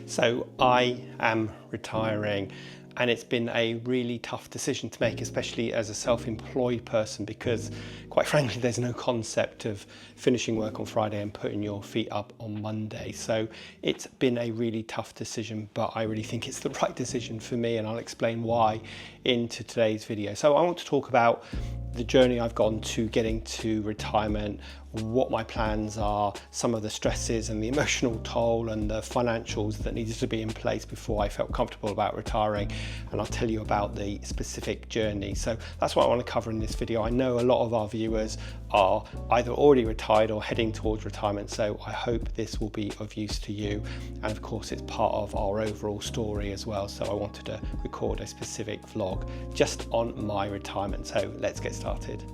So I am retiring, and it's been a really tough decision to make, especially as a self-employed person, because quite frankly there's no concept of finishing work on Friday and putting your feet up on Monday. So it's been a really tough decision, but I really think it's the right decision for me, and I'll explain why into today's video. So I want to talk about the journey I've gone to getting to retirement, what my plans are, some of the stresses and the emotional toll and the financials that needed to be in place before I felt comfortable about retiring, and I'll tell you about the specific journey. So that's what I want to cover in this video. I know a lot of our viewers are either already retired or heading towards retirement, so I hope this will be of use to you, and of course it's part of our overall story as well, so I wanted to record a specific vlog just on my retirement. So let's get started.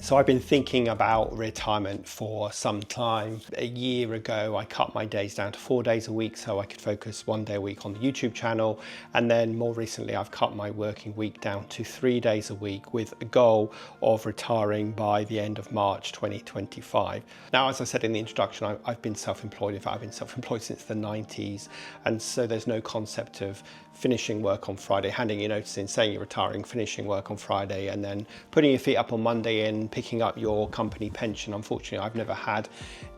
So I've been thinking about retirement for some time. A year ago, I cut my days down to 4 days a week so I could focus 1 day a week on the YouTube channel. And then more recently, I've cut my working week down to 3 days a week with a goal of retiring by the end of March 2025. Now, as I said in the introduction, I've been self-employed. In fact, I've been self-employed since the 90s. And so there's no concept of finishing work on Friday, handing your notice in, saying you're retiring, finishing work on Friday, and then putting your feet up on Monday and picking up your company pension. Unfortunately, I've never had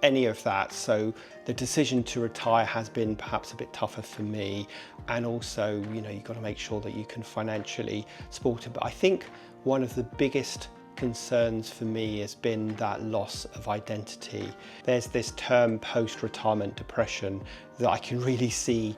any of that. So the decision to retire has been perhaps a bit tougher for me. And also, you've got to make sure that you can financially support it. But I think one of the biggest concerns for me has been that loss of identity. There's this term post-retirement depression that I can really see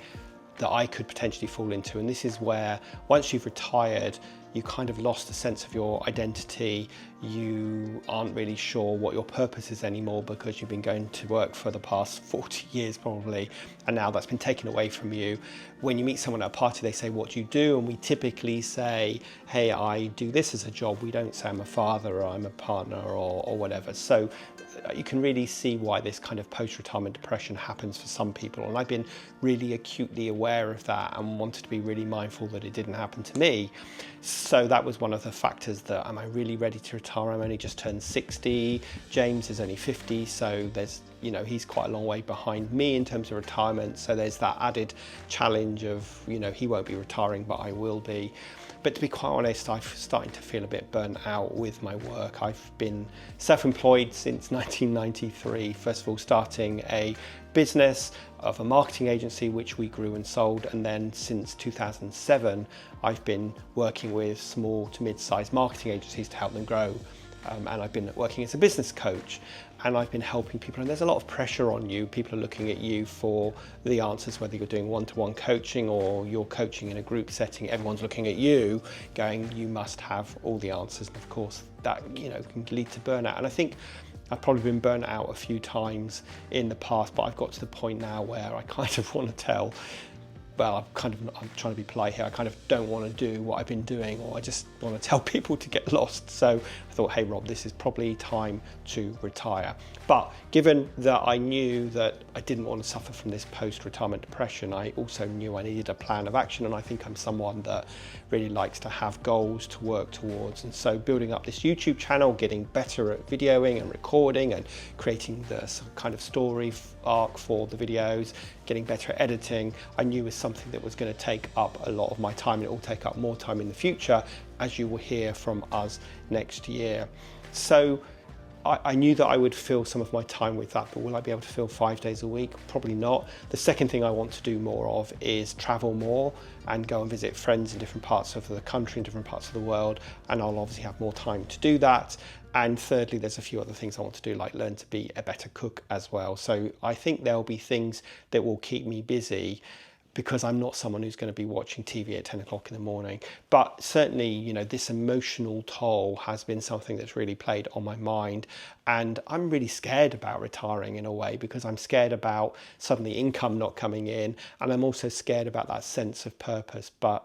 that I could potentially fall into. And this is where once you've retired, you kind of lost a sense of your identity. You aren't really sure what your purpose is anymore because you've been going to work for the past 40 years probably, and now that's been taken away from you. When you meet someone at a party, they say, "What do you do?" And we typically say, "Hey, I do this as a job." We don't say I'm a father or I'm a partner or whatever. So you can really see why this kind of post-retirement depression happens for some people. And I've been really acutely aware of that and wanted to be really mindful that it didn't happen to me. So that was one of the factors that, am I really ready to retire? I'm only just turned 60. James is only 50. So there's, he's quite a long way behind me in terms of retirement. So there's that added challenge of, he won't be retiring, but I will be. But to be quite honest, I'm starting to feel a bit burnt out with my work. I've been self-employed since 1993, first of all starting a business of a marketing agency which we grew and sold, and then since 2007 I've been working with small to mid-sized marketing agencies to help them grow. And I've been working as a business coach, and I've been helping people, and there's a lot of pressure on you. People are looking at you for the answers, whether you're doing one-to-one coaching or you're coaching in a group setting. Everyone's looking at you going, you must have all the answers. And of course that can lead to burnout. And I think I've probably been burnt out a few times in the past, but I've got to the point now where I kind of want to tell, well, I'm trying to be polite here. I kind of don't want to do what I've been doing, or I just want to tell people to get lost. So I thought, hey Rob, this is probably time to retire. But given that I knew that I didn't want to suffer from this post-retirement depression, I also knew I needed a plan of action. And I think I'm someone that really likes to have goals to work towards. And so building up this YouTube channel, getting better at videoing and recording and creating the kind of story arc for the videos, getting better at editing, I knew was something that was going to take up a lot of my time, and it will take up more time in the future, as you will hear from us next year. So I knew that I would fill some of my time with that, but will I be able to fill 5 days a week? Probably not. The second thing I want to do more of is travel more and go and visit friends in different parts of the country, in different parts of the world, and I'll obviously have more time to do that. And thirdly, there's a few other things I want to do, like learn to be a better cook as well. So I think there'll be things that will keep me busy, because I'm not someone who's going to be watching TV at 10 o'clock in the morning. But certainly, this emotional toll has been something that's really played on my mind. And I'm really scared about retiring in a way, because I'm scared about suddenly income not coming in. And I'm also scared about that sense of purpose. But,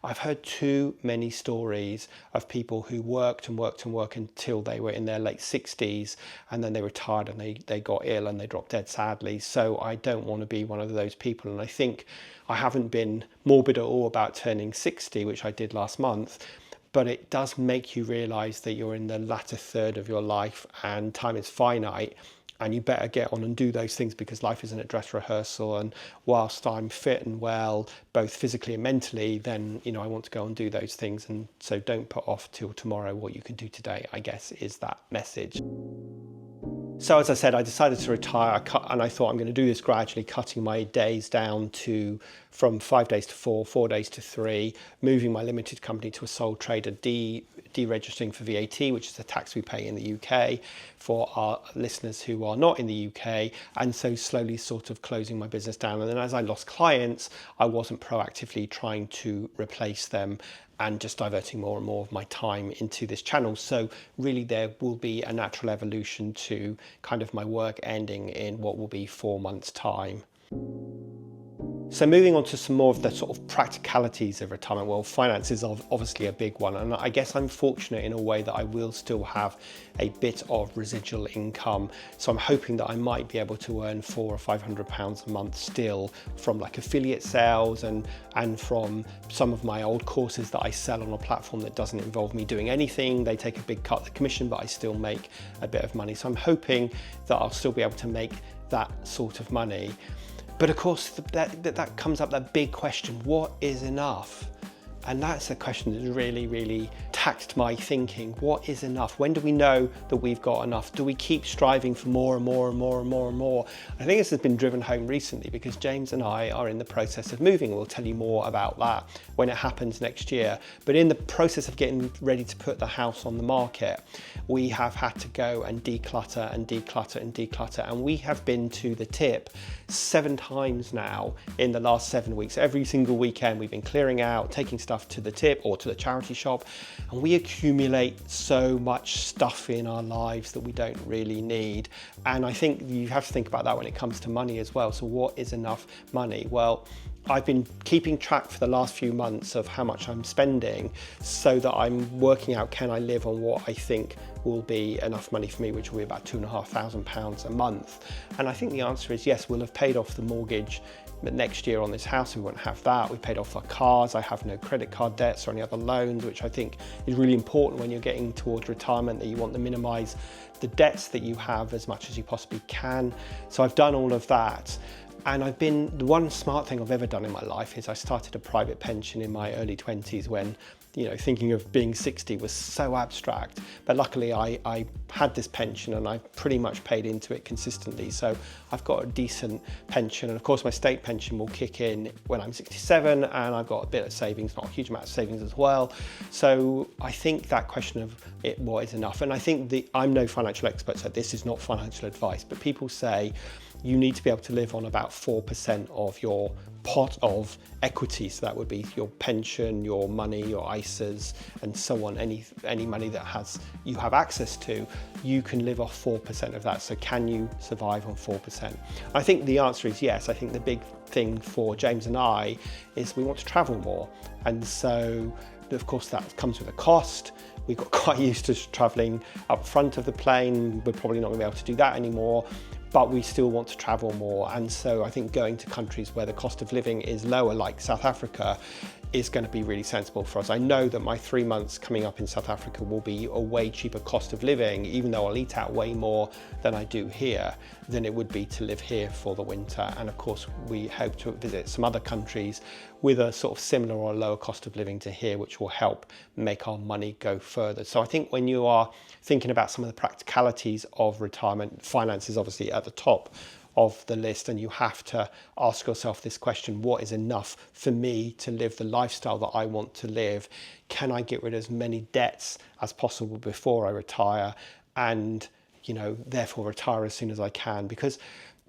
I've heard too many stories of people who worked and worked and worked until they were in their late 60s, and then they retired and they got ill and they dropped dead, sadly. So I don't want to be one of those people. And I think I haven't been morbid at all about turning 60, which I did last month. but it does make you realize that you're in the latter third of your life and time is finite, and you better get on and do those things, because life isn't a dress rehearsal. And whilst I'm fit and well, both physically and mentally, then, you know, I want to go and do those things. And so don't put off till tomorrow what you can do today, I guess, is that message. So as I said, I decided to retire, and I thought I'm going to do this gradually, cutting my days down to from 5 days to 4, 4 days to 3, moving my limited company to a sole trader, deregistering for VAT, which is the tax we pay in the UK, for our listeners who are not in the UK, and so slowly sort of closing my business down. And then as I lost clients, I wasn't proactively trying to replace them and just diverting more and more of my time into this channel. So really there will be a natural evolution to kind of my work ending in what will be 4 months' time. So moving on to some more of the sort of practicalities of retirement. Well, finance is obviously a big one, and I guess I'm fortunate in a way that I will still have a bit of residual income. So I'm hoping that I might be able to earn £400 or £500 a month still from like affiliate sales and from some of my old courses that I sell on a platform that doesn't involve me doing anything. They take a big cut of the commission, but I still make a bit of money. So I'm hoping that I'll still be able to make that sort of money. But of course, that comes up, that big question, what is enough? And that's a question that really, really taxed my thinking. What is enough? When do we know that we've got enough? Do we keep striving for more and more and more and more and more? I think this has been driven home recently because James and I are in the process of moving. We'll tell you more about that when it happens next year. But in the process of getting ready to put the house on the market, we have had to go and declutter and declutter and declutter. And we have been to the tip 7 times now in the last 7 weeks. Every single weekend we've been clearing out, taking stuff to the tip or to the charity shop, and we accumulate so much stuff in our lives that we don't really need. And I think you have to think about that when it comes to money as well. So what is enough money? Well, I've been keeping track for the last few months of how much I'm spending so that I'm working out, can I live on what I think will be enough money for me, which will be about £2,500 a month. And I think the answer is yes. We'll have paid off the mortgage next year on this house. We won't have that. We paid off our cars. I have no credit card debts or any other loans, which I think is really important when you're getting towards retirement, that you want to minimize the debts that you have as much as you possibly can. So I've done all of that. And the one smart thing I've ever done in my life is I started a private pension in my early 20s when, you know, thinking of being 60 was so abstract. But luckily I had this pension and I pretty much paid into it consistently. So I've got a decent pension. And of course my state pension will kick in when I'm 67, and I've got a bit of savings, not a huge amount of savings as well. So I think that question of what is enough, and I think I'm no financial expert, so this is not financial advice, but people say you need to be able to live on about 4% of your pot of equity. So that would be your pension, your money, your ISAs, and so on. Any money that you have access to, you can live off 4% of that. So can you survive on 4%? I think the answer is yes. I think the big thing for James and I is we want to travel more. And so, of course, that comes with a cost. We got quite used to traveling up front of the plane. We're probably not going to be able to do that anymore, but we still want to travel more. And so I think going to countries where the cost of living is lower, like South Africa, is going to be really sensible for us. I know that my 3 months coming up in South Africa will be a way cheaper cost of living, even though I'll eat out way more than I do here, than it would be to live here for the winter. And of course, we hope to visit some other countries with a sort of similar or lower cost of living to here, which will help make our money go further. So I think when you are thinking about some of the practicalities of retirement, finance is obviously at the top of the list, and you have to ask yourself this question: what is enough for me to live the lifestyle that I want to live? Can I get rid of as many debts as possible before I retire, and, you know, therefore retire as soon as I can? Because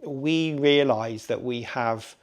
we realize that we have,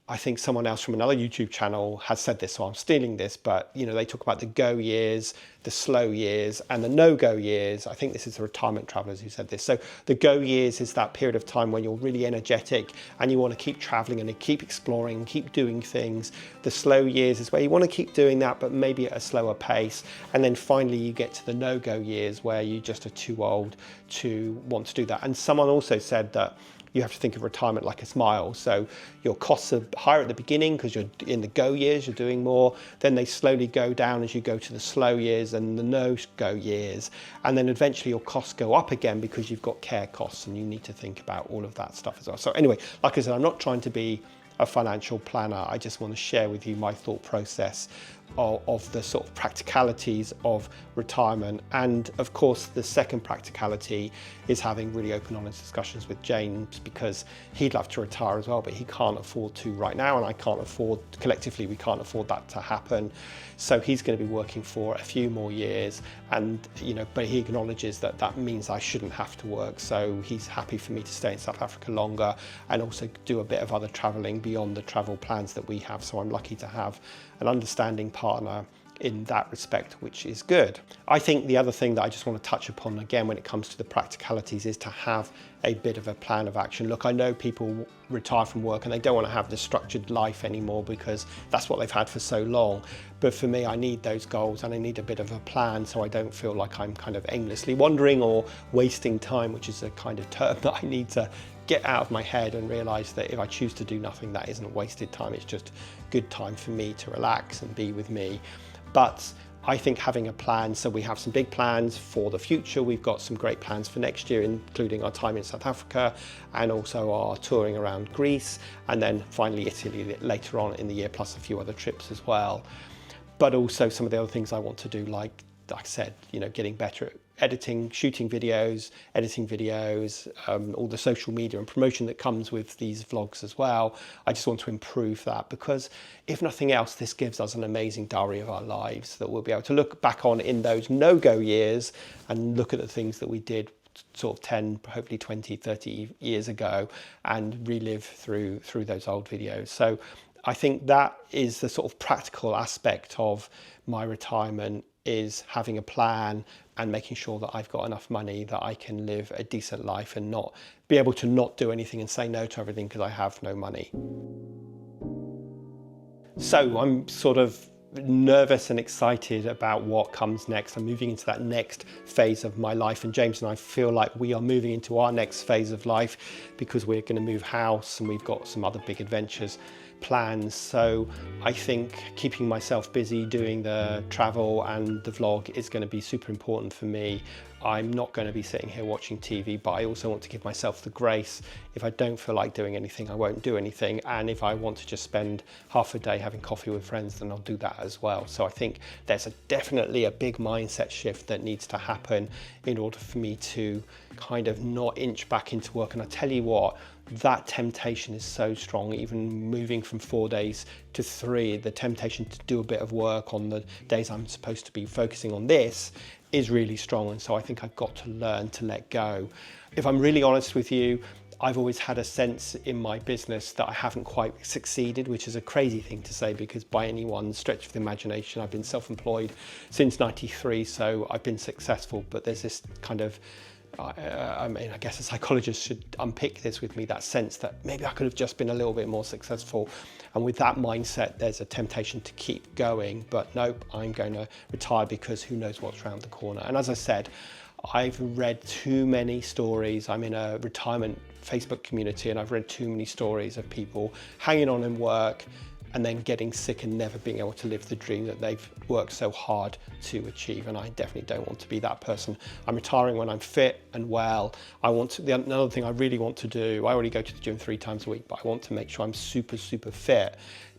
I think someone else from another YouTube channel has said this, so I'm stealing this, but, you know, they talk about the go years, the slow years, and the no-go years. I think this is the Retirement Travelers who said this. So the go years is that period of time when you're really energetic and you want to keep traveling and keep exploring and keep doing things. The slow years is where you want to keep doing that, but maybe at a slower pace. And then finally you get to the no-go years where you just are too old to want to do that. And someone also said that you have to think of retirement like a smile. So your costs are higher at the beginning because you're in the go years, you're doing more. Then they slowly go down as you go to the slow years years and the no-go years, and then eventually your costs go up again because you've got care costs and you need to think about all of that stuff as well. So anyway, like I said, I'm not trying to be a financial planner. I just want to share with you my thought process of the sort of practicalities of retirement. And of course, the second practicality is having really open, honest discussions with James, because he'd love to retire as well, but he can't afford to right now, and I can't afford, collectively, we can't afford that to happen. So he's going to be working for a few more years, and but he acknowledges that that means I shouldn't have to work. So he's happy for me to stay in South Africa longer and also do a bit of other traveling beyond the travel plans that we have. So I'm lucky to have an understanding partner in that respect, which is good. I think the other thing that I just want to touch upon again when it comes to the practicalities is to have a bit of a plan of action. Look, I know people retire from work and they don't want to have the structured life anymore because that's what they've had for so long. But for me, I need those goals and I need a bit of a plan so I don't feel like I'm kind of aimlessly wandering or wasting time, which is a kind of term that I need to get out of my head and realize that if I choose to do nothing, that isn't wasted time. It's just good time for me to relax and be with me. But I think having a plan, so we have some big plans for the future. We've got some great plans for next year, including our time in South Africa and also our touring around Greece, and then finally Italy later on in the year, plus a few other trips as well. But also some of the other things I want to do, like I said, getting better at editing, shooting videos, editing videos, all the social media and promotion that comes with these vlogs as well. I just want to improve that because if nothing else, this gives us an amazing diary of our lives that we'll be able to look back on in those no-go years and look at the things that we did sort of 10, hopefully 20, 30 years ago and relive through those old videos. So I think that is the sort of practical aspect of my retirement, is having a plan and making sure that I've got enough money that I can live a decent life and not be able to not do anything and say no to everything because I have no money. So I'm sort of nervous and excited about what comes next. I'm moving into that next phase of my life, and James and I feel like we are moving into our next phase of life because we're going to move house and we've got some other big adventures plans. So I think keeping myself busy doing the travel and the vlog is going to be super important for me. I'm not going to be sitting here watching TV, but I also want to give myself the grace. If I don't feel like doing anything, I won't do anything. And if I want to just spend half a day having coffee with friends, then I'll do that as well. So I think there's definitely a big mindset shift that needs to happen in order for me to kind of not inch back into work. And I tell you what, that temptation is so strong. Even moving from 4 days to 3, the temptation to do a bit of work on the days I'm supposed to be focusing on this is really strong. And so I think I've got to learn to let go. If I'm really honest with you, I've always had a sense in my business that I haven't quite succeeded, which is a crazy thing to say because by anyone's stretch of the imagination, I've been self-employed since '93, so I've been successful. But there's this kind of I mean, I guess a psychologist should unpick this with me, that sense that maybe I could have just been a little bit more successful. And with that mindset, there's a temptation to keep going, but nope, I'm going to retire because who knows what's around the corner. And as I said, I've read too many stories. I'm in a retirement Facebook community and I've read too many stories of people hanging on in work and then getting sick and never being able to live the dream that they've worked so hard to achieve. And I definitely don't want to be that person. I'm retiring when I'm fit and well. Another thing I really want to do, I already go to the gym 3 times a week, but I want to make sure I'm super, super fit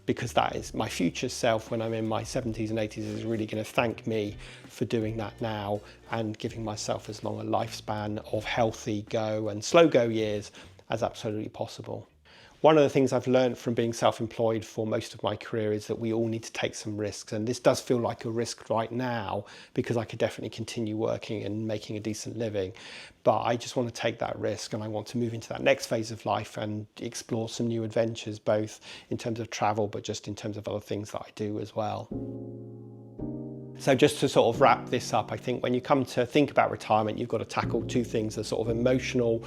because that is my future self when I'm in my 70s and 80s is really going to thank me for doing that now and giving myself as long a lifespan of healthy go and slow go years as absolutely possible. One of the things I've learned from being self-employed for most of my career is that we all need to take some risks. And this does feel like a risk right now because I could definitely continue working and making a decent living. But I just want to take that risk and I want to move into that next phase of life and explore some new adventures, both in terms of travel, but just in terms of other things that I do as well. So just to sort of wrap this up, I think when you come to think about retirement, you've got to tackle 2 things, the sort of emotional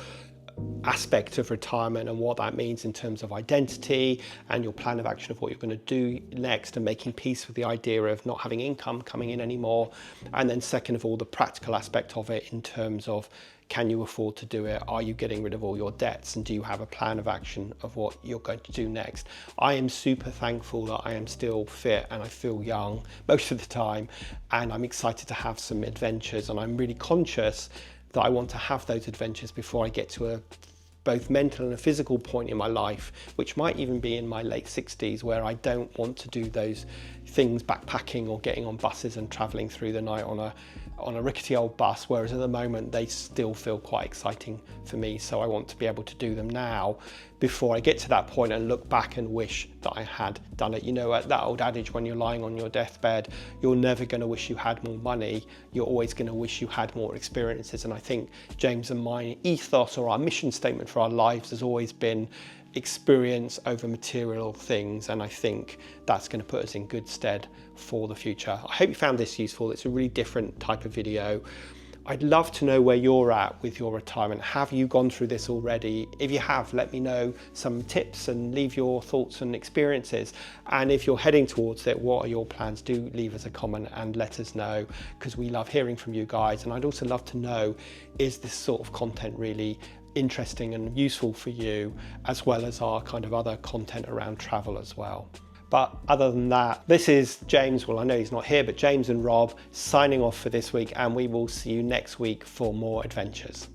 aspect of retirement and what that means in terms of identity and your plan of action of what you're going to do next and making peace with the idea of not having income coming in anymore. And then second of all, the practical aspect of it in terms of Can you afford to do it? Are you getting rid of all your debts? And do you have a plan of action of what you're going to do next? I am super thankful that I am still fit and I feel young most of the time, and I'm excited to have some adventures, and I'm really conscious that I want to have those adventures before I get to a both mental and a physical point in my life, which might even be in my late 60s, where I don't want to do those things, backpacking or getting on buses and traveling through the night on a rickety old bus, whereas at the moment they still feel quite exciting for me. So I want to be able to do them now before I get to that point and look back and wish that I had done it. You know, that old adage, when you're lying on your deathbed, you're never going to wish you had more money, you're always going to wish you had more experiences. And I think James and my ethos, or our mission statement for our lives, has always been experience over material things, and I think that's going to put us in good stead for the future. I hope you found this useful. It's a really different type of video. I'd love to know where you're at with your retirement. Have you gone through this already? If you have, let me know some tips and leave your thoughts and experiences. And if you're heading towards it, what are your plans? Do leave us a comment and let us know, because we love hearing from you guys. And I'd also love to know, is this sort of content really interesting and useful for you, as well as our kind of other content around travel as well. But other than that, this is James, well, I know he's not here, but James and Rob signing off for this week, and we will see you next week for more adventures.